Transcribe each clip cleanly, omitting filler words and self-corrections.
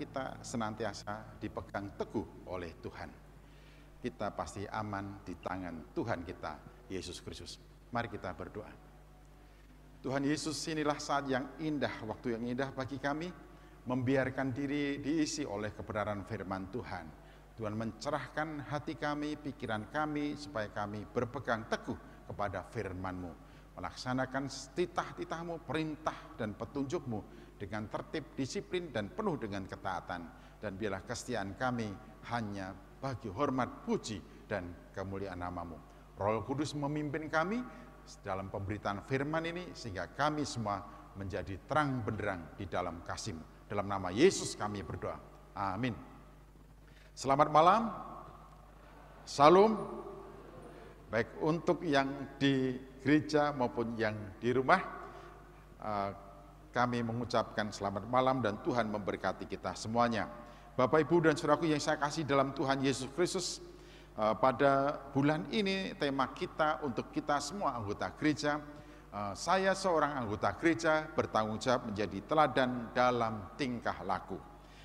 Kita senantiasa dipegang teguh oleh Tuhan. Kita pasti aman di tangan Tuhan kita, Yesus Kristus. Mari kita berdoa. Tuhan Yesus, inilah saat yang indah, waktu yang indah bagi kami, membiarkan diri diisi oleh kebenaran firman Tuhan. Tuhan mencerahkan hati kami, pikiran kami, supaya kami berpegang teguh kepada firman-Mu, melaksanakan titah-titah-Mu, perintah dan petunjuk-Mu, dengan tertib, disiplin, dan penuh dengan ketaatan. Dan biarlah kesetiaan kami hanya bagi hormat, puji, dan kemuliaan nama-Mu. Roh Kudus memimpin kami dalam pemberitaan firman ini, sehingga kami semua menjadi terang benderang di dalam kasih-Mu. Dalam nama Yesus kami berdoa. Amin. Selamat malam. Salam. Baik untuk yang di gereja maupun yang di rumah, kami mengucapkan selamat malam dan Tuhan memberkati kita semuanya. Bapak, Ibu, dan saudaraku yang saya kasih dalam Tuhan Yesus Kristus, pada bulan ini tema kita untuk kita semua anggota gereja, saya seorang anggota gereja bertanggung jawab menjadi teladan dalam tingkah laku.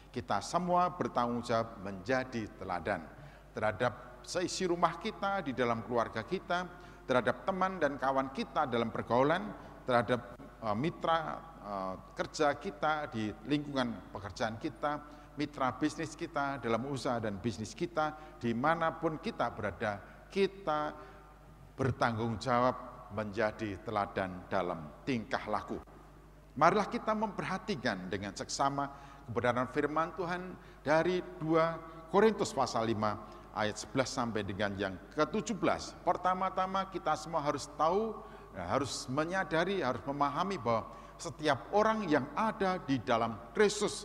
Kita semua bertanggung jawab menjadi teladan terhadap seisi rumah kita, di dalam keluarga kita, terhadap teman dan kawan kita dalam pergaulan, terhadap mitra kerja kita di lingkungan pekerjaan kita, mitra bisnis kita dalam usaha dan bisnis kita, dimanapun kita berada, kita bertanggung jawab menjadi teladan dalam tingkah laku. Marilah kita memperhatikan dengan seksama kebenaran firman Tuhan dari 2 Korintus pasal 5 ayat 11 sampai dengan yang ke-17. Pertama-tama kita semua harus tahu, harus menyadari, harus memahami bahwa setiap orang yang ada di dalam Kristus,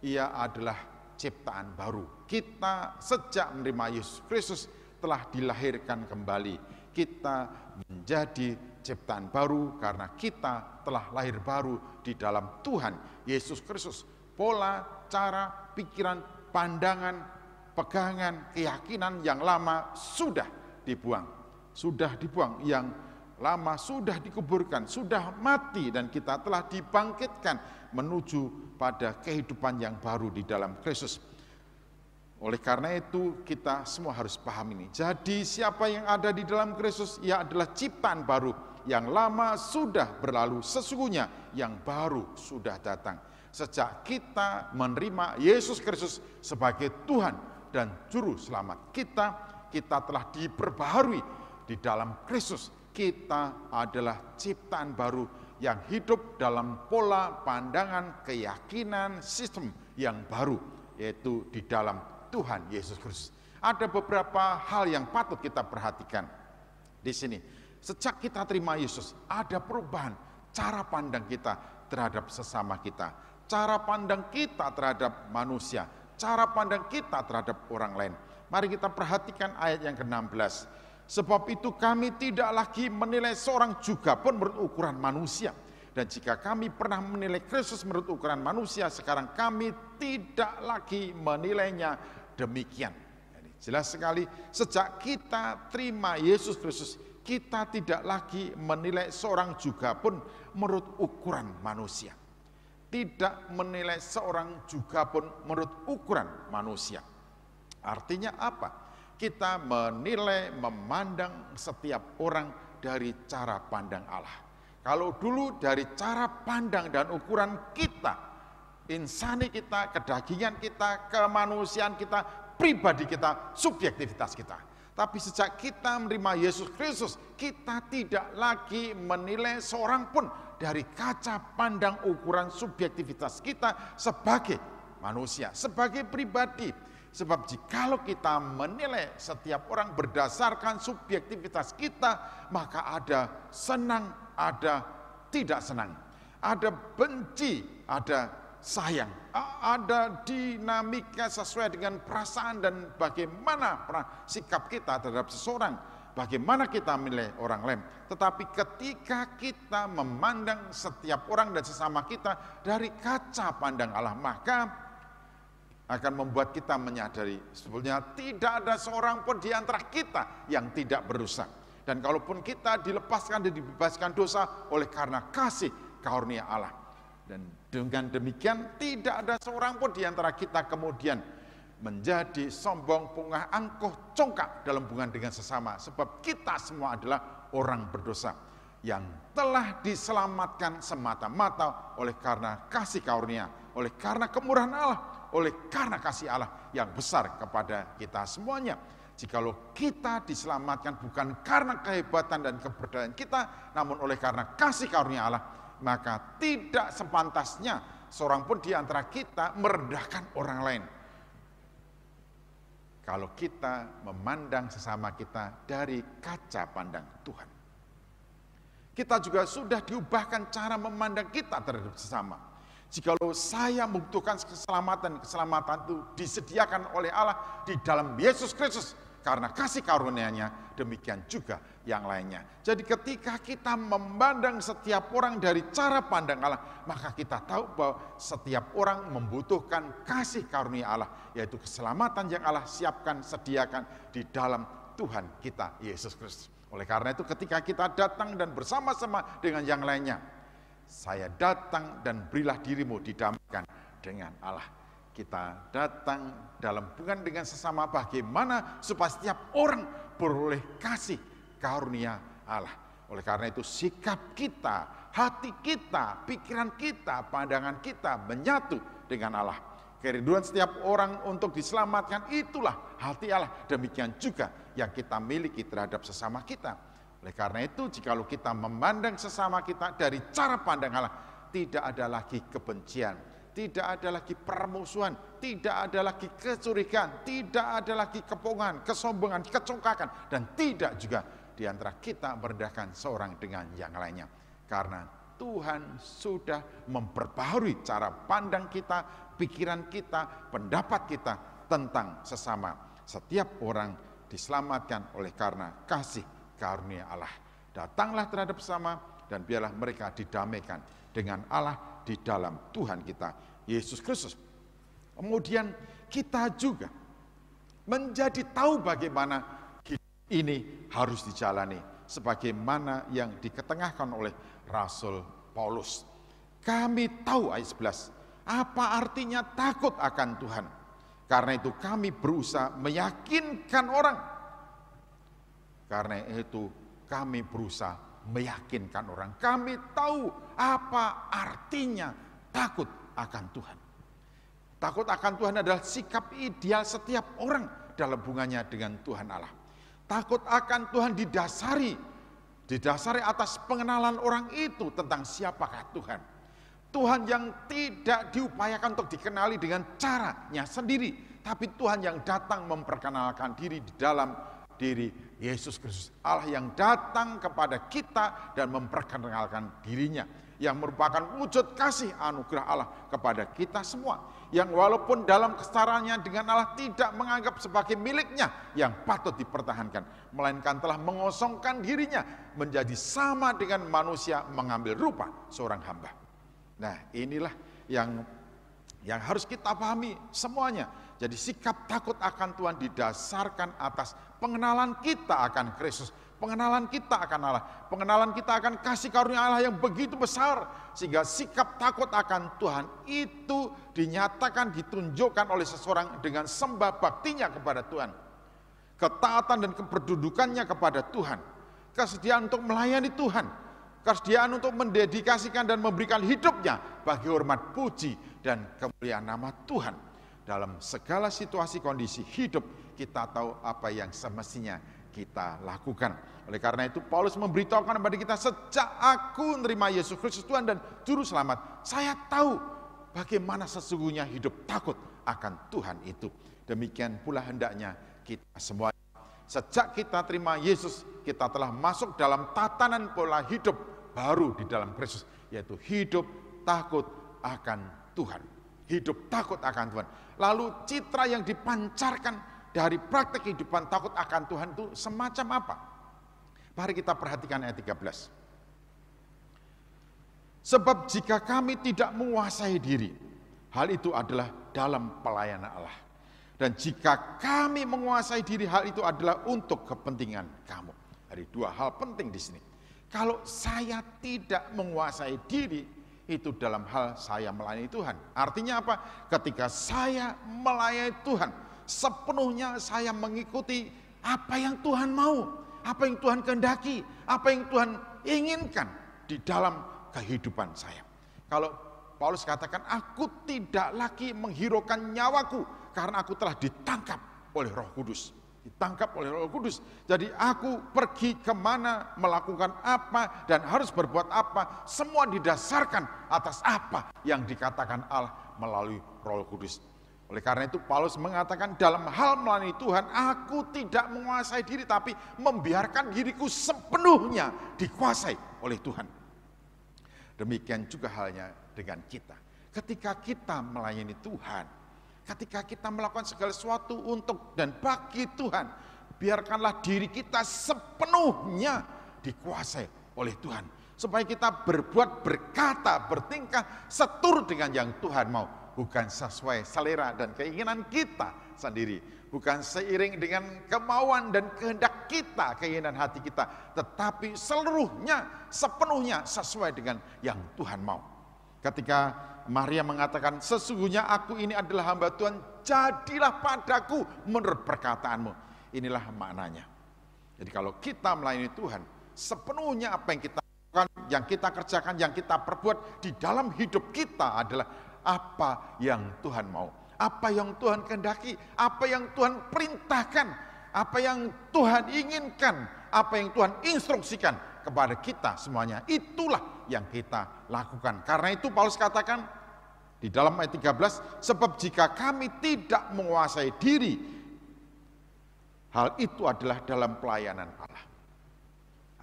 ia adalah ciptaan baru. Kita sejak menerima Yesus Kristus telah dilahirkan kembali. Kita menjadi ciptaan baru karena kita telah lahir baru di dalam Tuhan Yesus Kristus. Pola, cara, pikiran, pandangan, pegangan, keyakinan yang lama sudah dibuang. Yang lama sudah dikuburkan, sudah mati, dan kita telah dibangkitkan menuju pada kehidupan yang baru di dalam Kristus. Oleh karena itu kita semua harus paham ini. Jadi siapa yang ada di dalam Kristus, ia adalah ciptaan baru. Yang lama sudah berlalu, sesungguhnya yang baru sudah datang. Sejak kita menerima Yesus Kristus sebagai Tuhan dan Juru Selamat kita telah diperbaharui di dalam Kristus. Kita adalah ciptaan baru yang hidup dalam pola pandangan, keyakinan, sistem yang baru, yaitu di dalam Tuhan Yesus Kristus. Ada beberapa hal yang patut kita perhatikan di sini. Sejak kita terima Yesus, ada perubahan cara pandang kita terhadap sesama kita, cara pandang kita terhadap manusia, cara pandang kita terhadap orang lain. Mari kita perhatikan ayat yang ke-16. Sebab itu kami tidak lagi menilai seorang juga pun menurut ukuran manusia. Dan jika kami pernah menilai Kristus menurut ukuran manusia, sekarang kami tidak lagi menilainya demikian. Jadi, jelas sekali, sejak kita terima Yesus Kristus, kita tidak lagi menilai seorang juga pun menurut ukuran manusia. Tidak menilai seorang juga pun menurut ukuran manusia. Artinya apa? Kita menilai, memandang setiap orang dari cara pandang Allah. Kalau dulu dari cara pandang dan ukuran kita, insani kita, kedagingan kita, kemanusiaan kita, pribadi kita, subjektivitas kita. Tapi sejak kita menerima Yesus Kristus, kita tidak lagi menilai seorang pun dari kaca pandang ukuran subjektivitas kita sebagai manusia, sebagai pribadi. Sebab jikalau kita menilai setiap orang berdasarkan subjektivitas kita, maka ada senang, ada tidak senang, ada benci, ada sayang, ada dinamika sesuai dengan perasaan dan bagaimana sikap kita terhadap seseorang, bagaimana kita menilai orang lain. Tetapi ketika kita memandang setiap orang dan sesama kita dari kaca pandang Allah, maka akan membuat kita menyadari sebetulnya tidak ada seorang pun di antara kita yang tidak berdosa. Dan kalaupun kita dilepaskan dan dibebaskan dosa oleh karena kasih karunia Allah. Dan dengan demikian tidak ada seorang pun di antara kita kemudian menjadi sombong, pungah, angkuh, congkak dalam hubungan dengan sesama. Sebab kita semua adalah orang berdosa yang telah diselamatkan semata-mata oleh karena kasih karunia, oleh karena kemurahan Allah, oleh karena kasih Allah yang besar kepada kita semuanya. Jikalau kita diselamatkan bukan karena kehebatan dan keberdayaan kita, namun oleh karena kasih karunia Allah, maka tidak sepantasnya seorang pun di antara kita merendahkan orang lain. Kalau kita memandang sesama kita dari kaca pandang Tuhan. Kita juga sudah diubahkan cara memandang kita terhadap sesama. Jikalau saya membutuhkan keselamatan itu disediakan oleh Allah di dalam Yesus Kristus karena kasih karunia-Nya, demikian juga yang lainnya. Jadi ketika kita memandang setiap orang dari cara pandang Allah, maka kita tahu bahwa setiap orang membutuhkan kasih karunia Allah, yaitu keselamatan yang Allah siapkan, sediakan di dalam Tuhan kita Yesus Kristus. Oleh karena itu ketika kita datang dan bersama-sama dengan yang lainnya, saya datang dan berilah dirimu didamaikan dengan Allah. Kita datang dalam hubungan dengan sesama bagaimana supaya setiap orang beroleh kasih karunia Allah. Oleh karena itu sikap kita, hati kita, pikiran kita, pandangan kita menyatu dengan Allah. Kerinduan setiap orang untuk diselamatkan itulah hati Allah. Demikian juga yang kita miliki terhadap sesama kita. Oleh karena itu, jikalau kita memandang sesama kita dari cara pandang Allah, tidak ada lagi kebencian, tidak ada lagi permusuhan, tidak ada lagi kecurigaan, tidak ada lagi kepungan, kesombongan, kecongkakan, dan tidak juga di antara kita merendahkan seorang dengan yang lainnya. Karena Tuhan sudah memperbaharui cara pandang kita, pikiran kita, pendapat kita tentang sesama. Setiap orang diselamatkan oleh karena kasih karunia Allah. Datanglah terhadap sesama dan biarlah mereka didamaikan dengan Allah di dalam Tuhan kita Yesus Kristus. Kemudian kita juga menjadi tahu bagaimana hidup ini harus dijalani, sebagaimana yang diketengahkan oleh Rasul Paulus. Kami tahu ayat 11, apa artinya takut akan Tuhan. Karena itu kami berusaha meyakinkan orang. Karena itu kami berusaha meyakinkan orang. Kami tahu apa artinya takut akan Tuhan. Takut akan Tuhan adalah sikap ideal setiap orang dalam hubungannya dengan Tuhan Allah. Takut akan Tuhan didasari atas pengenalan orang itu tentang siapakah Tuhan. Tuhan yang tidak diupayakan untuk dikenali dengan caranya sendiri, tapi Tuhan yang datang memperkenalkan diri di dalam diri Yesus Kristus. Allah yang datang kepada kita dan memperkenalkan dirinya, yang merupakan wujud kasih anugerah Allah kepada kita semua, yang walaupun dalam kesetaraannya dengan Allah tidak menganggap sebagai miliknya yang patut dipertahankan, melainkan telah mengosongkan dirinya menjadi sama dengan manusia, mengambil rupa seorang hamba. Nah, inilah yang harus kita pahami semuanya. Jadi sikap takut akan Tuhan didasarkan atas pengenalan kita akan Kristus, pengenalan kita akan Allah, pengenalan kita akan kasih karunia Allah yang begitu besar, sehingga sikap takut akan Tuhan itu dinyatakan, ditunjukkan oleh seseorang dengan sembah baktinya kepada Tuhan, ketaatan dan keberdudukannya kepada Tuhan, kesediaan untuk melayani Tuhan, kesediaan untuk mendedikasikan dan memberikan hidupnya bagi hormat, puji, dan kemuliaan nama Tuhan. Dalam segala situasi kondisi hidup, kita tahu apa yang semestinya kita lakukan. Oleh karena itu Paulus memberitahukan kepada kita, sejak aku menerima Yesus Kristus Tuhan dan Juru Selamat, saya tahu bagaimana sesungguhnya hidup takut akan Tuhan itu. Demikian pula hendaknya kita semua. Sejak kita terima Yesus, kita telah masuk dalam tatanan pola hidup baru di dalam Kristus, yaitu hidup takut akan Tuhan. Hidup takut akan Tuhan. Lalu citra yang dipancarkan dari praktek kehidupan takut akan Tuhan itu semacam apa? Mari kita perhatikan ayat 13. Sebab jika kami tidak menguasai diri, hal itu adalah dalam pelayanan Allah. Dan jika kami menguasai diri, hal itu adalah untuk kepentingan kamu. Ada dua hal penting di sini. Kalau saya tidak menguasai diri, itu dalam hal saya melayani Tuhan. Artinya apa? Ketika saya melayani Tuhan, sepenuhnya saya mengikuti apa yang Tuhan mau, apa yang Tuhan kehendaki, apa yang Tuhan inginkan di dalam kehidupan saya. Kalau Paulus katakan, aku tidak lagi menghiraukan nyawaku karena aku telah ditangkap oleh Roh Kudus. Ditangkap oleh Roh Kudus. Jadi aku pergi kemana, melakukan apa, dan harus berbuat apa, semua didasarkan atas apa yang dikatakan Allah melalui Roh Kudus. Oleh karena itu Paulus mengatakan, dalam hal melayani Tuhan, aku tidak menguasai diri, tapi membiarkan diriku sepenuhnya dikuasai oleh Tuhan. Demikian juga halnya dengan kita. Ketika kita melayani Tuhan, ketika kita melakukan segala sesuatu untuk dan bagi Tuhan, biarkanlah diri kita sepenuhnya dikuasai oleh Tuhan. Supaya kita berbuat, berkata, bertingkah seturut dengan yang Tuhan mau. Bukan sesuai selera dan keinginan kita sendiri. Bukan seiring dengan kemauan dan kehendak kita, keinginan hati kita. Tetapi seluruhnya, sepenuhnya sesuai dengan yang Tuhan mau. Ketika Maria mengatakan, sesungguhnya aku ini adalah hamba Tuhan, jadilah padaku menurut perkataanmu. Inilah maknanya. Jadi kalau kita melayani Tuhan, sepenuhnya apa yang kita lakukan, yang kita kerjakan, yang kita perbuat di dalam hidup kita adalah apa yang Tuhan mau, apa yang Tuhan kehendaki, apa yang Tuhan perintahkan, apa yang Tuhan inginkan, apa yang Tuhan instruksikan kepada kita semuanya. Itulah yang kita lakukan. Karena itu Paulus katakan di dalam ayat 13, sebab jika kami tidak menguasai diri, hal itu adalah dalam pelayanan Allah.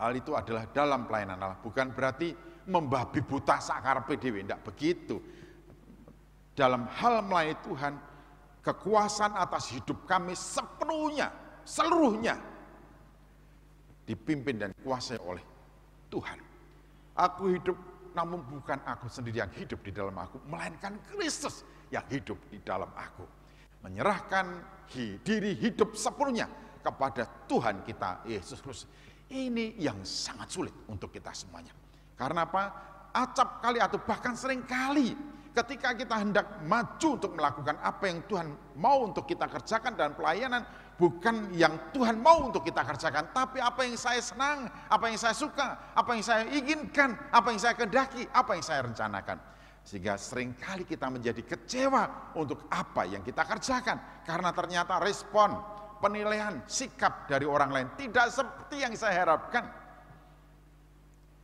Hal itu adalah dalam pelayanan Allah. Bukan berarti membabi buta sakar PDW, tidak begitu. Dalam hal melayani Tuhan, kekuasaan atas hidup kami sepenuhnya seluruhnya dipimpin dan dikuasai oleh Tuhan. Aku hidup, namun bukan aku sendiri yang hidup di dalam aku, melainkan Kristus yang hidup di dalam aku. Menyerahkan diri hidup sepenuhnya kepada Tuhan kita Yesus Kristus. Ini yang sangat sulit untuk kita semuanya. Karena apa? Acap kali atau bahkan sering kali ketika kita hendak maju untuk melakukan apa yang Tuhan mau untuk kita kerjakan dalam pelayanan, bukan yang Tuhan mau untuk kita kerjakan, tapi apa yang saya senang, apa yang saya suka, apa yang saya inginkan, apa yang saya kehendaki, apa yang saya rencanakan. Sehingga seringkali kita menjadi kecewa untuk apa yang kita kerjakan, karena ternyata respon, penilaian, sikap dari orang lain tidak seperti yang saya harapkan.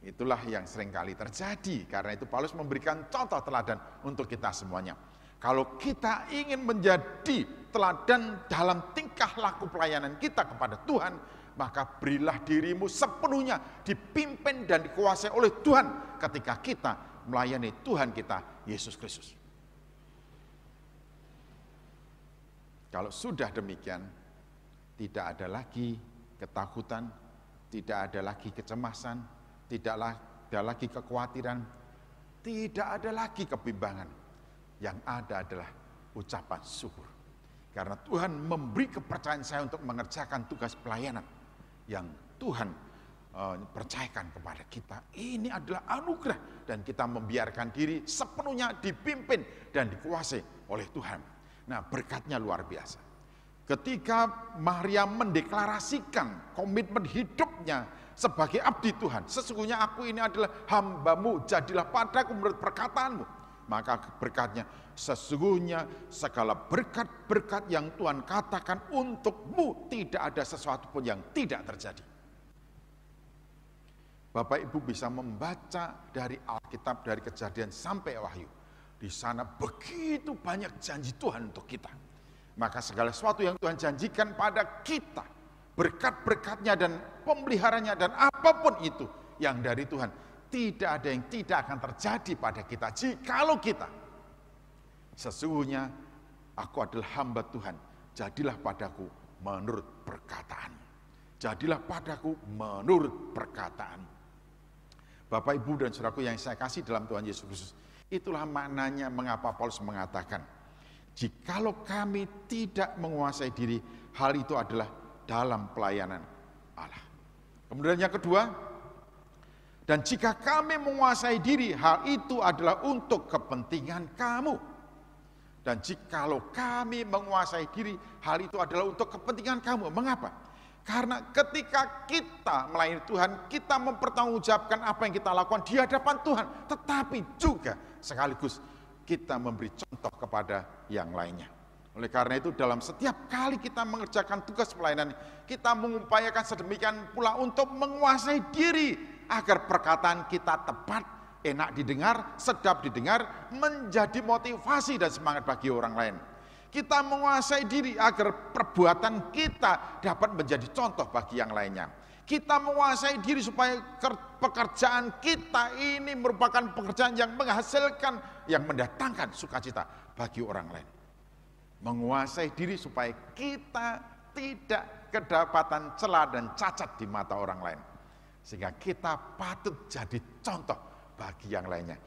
Itulah yang seringkali terjadi. Karena itu Paulus memberikan contoh teladan untuk kita semuanya. Kalau kita ingin menjadi teladan dalam tingkah laku pelayanan kita kepada Tuhan, maka berilah dirimu sepenuhnya dipimpin dan dikuasai oleh Tuhan ketika kita melayani Tuhan kita, Yesus Kristus. Kalau sudah demikian, tidak ada lagi ketakutan, tidak ada lagi kecemasan, tidak ada lagi kekhawatiran, tidak ada lagi kebimbangan. Yang ada adalah ucapan syukur. Karena Tuhan memberi kepercayaan saya untuk mengerjakan tugas pelayanan yang Tuhan percayakan kepada kita. Ini adalah anugerah dan kita membiarkan diri sepenuhnya dipimpin dan dikuasai oleh Tuhan. Nah, berkatnya luar biasa. Ketika Maria mendeklarasikan komitmen hidupnya sebagai abdi Tuhan, sesungguhnya aku ini adalah hambamu, jadilah padaku menurut perkataanmu. Maka berkatnya, sesungguhnya segala berkat-berkat yang Tuhan katakan untukmu, tidak ada sesuatu pun yang tidak terjadi. Bapak Ibu bisa membaca dari Alkitab, dari Kejadian sampai Wahyu. Di sana begitu banyak janji Tuhan untuk kita. Maka segala sesuatu yang Tuhan janjikan pada kita, berkat-berkatnya dan pemeliharanya dan apapun itu yang dari Tuhan, tidak ada yang tidak akan terjadi pada kita jikalau kita sesungguhnya aku adalah hamba Tuhan, jadilah padaku menurut perkataan. Jadilah padaku menurut perkataan. Bapak, Ibu, dan saudaraku yang saya kasih dalam Tuhan Yesus Kristus, itulah maknanya mengapa Paulus mengatakan, jikalau kami tidak menguasai diri, hal itu adalah dalam pelayanan Allah. Kemudian yang kedua, dan jika kami menguasai diri, hal itu adalah untuk kepentingan kamu. Dan jikalau kami menguasai diri, hal itu adalah untuk kepentingan kamu. Mengapa? Karena ketika kita melayani Tuhan, kita mempertanggungjawabkan apa yang kita lakukan di hadapan Tuhan, tetapi juga sekaligus kita memberi contoh kepada yang lainnya. Oleh karena itu dalam setiap kali kita mengerjakan tugas pelayanan, kita mengupayakan sedemikian pula untuk menguasai diri agar perkataan kita tepat, enak didengar, sedap didengar, menjadi motivasi dan semangat bagi orang lain. Kita menguasai diri agar perbuatan kita dapat menjadi contoh bagi yang lainnya. Kita menguasai diri supaya pekerjaan kita ini merupakan pekerjaan yang menghasilkan, yang mendatangkan sukacita bagi orang lain. Menguasai diri supaya kita tidak kedapatan celah dan cacat di mata orang lain. Sehingga kita patut jadi contoh bagi yang lainnya.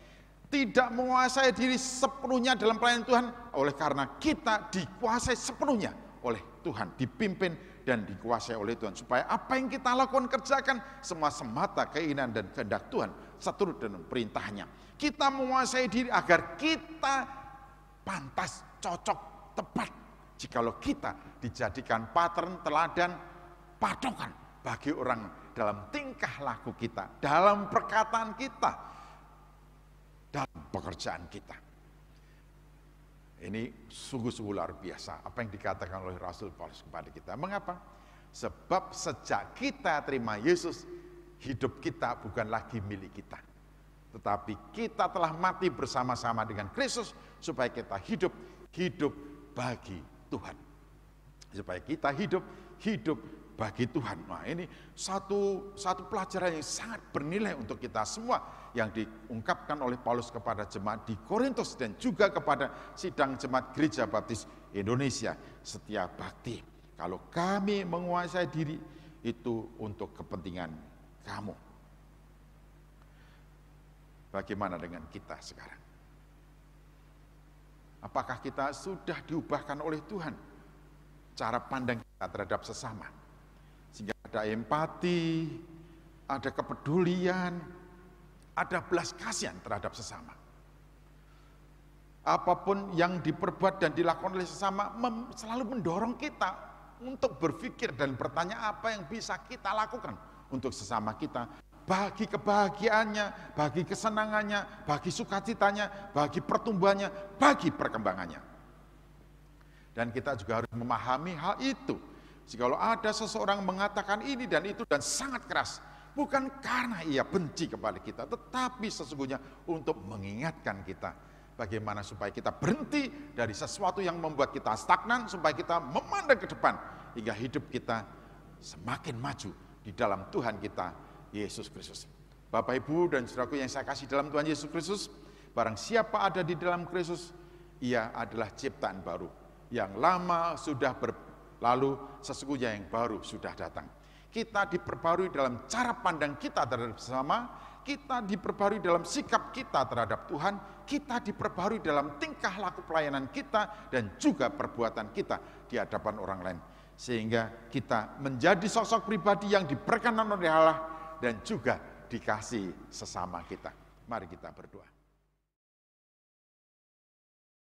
Tidak menguasai diri sepenuhnya dalam pelayanan Tuhan, oleh karena kita dikuasai sepenuhnya oleh Tuhan, dipimpin dan dikuasai oleh Tuhan, supaya apa yang kita lakukan, kerjakan semua semata keinginan dan kehendak Tuhan, seturut dengan perintahnya. Kita menguasai diri agar kita pantas, cocok, tepat, jikalau kita dijadikan pattern, teladan, patokan bagi orang dalam tingkah laku kita, dalam perkataan kita, dalam pekerjaan kita. Ini sungguh-sungguh luar biasa apa yang dikatakan oleh Rasul Paulus kepada kita. Mengapa? Sebab sejak kita terima Yesus, hidup kita bukan lagi milik kita, tetapi kita telah mati bersama-sama dengan Kristus supaya kita hidup bagi Tuhan. Supaya kita hidup bagi Tuhan. Nah, ini satu pelajaran yang sangat bernilai untuk kita semua yang diungkapkan oleh Paulus kepada jemaat di Korintus dan juga kepada sidang jemaat Gereja Baptis Indonesia Setia Bakti. Kalau kami menguasai diri, itu untuk kepentingan kamu. Bagaimana dengan kita sekarang? Apakah kita sudah diubahkan oleh Tuhan cara pandang kita terhadap sesama? Sehingga ada empati, ada kepedulian, ada belas kasihan terhadap sesama. Apapun yang diperbuat dan dilakukan oleh sesama selalu mendorong kita untuk berpikir dan bertanya apa yang bisa kita lakukan untuk sesama kita, bagi kebahagiaannya, bagi kesenangannya, bagi sukacitanya, bagi pertumbuhannya, bagi perkembangannya. Dan kita juga harus memahami hal itu. Jikalau ada seseorang mengatakan ini dan itu dan sangat keras, bukan karena ia benci kepada kita, tetapi sesungguhnya untuk mengingatkan kita bagaimana supaya kita berhenti dari sesuatu yang membuat kita stagnan, supaya kita memandang ke depan, hingga hidup kita semakin maju di dalam Tuhan kita, Yesus Kristus. Bapak, Ibu, dan saudaraku yang saya kasih dalam Tuhan Yesus Kristus, barang siapa ada di dalam Kristus, ia adalah ciptaan baru. Yang lama sudah berlalu, sesungguhnya yang baru sudah datang. Kita diperbarui dalam cara pandang kita terhadap sesama, kita diperbarui dalam sikap kita terhadap Tuhan, kita diperbarui dalam tingkah laku pelayanan kita, dan juga perbuatan kita di hadapan orang lain. Sehingga kita menjadi sosok pribadi yang diperkenan oleh Allah, dan juga dikasih sesama kita. Mari kita berdoa.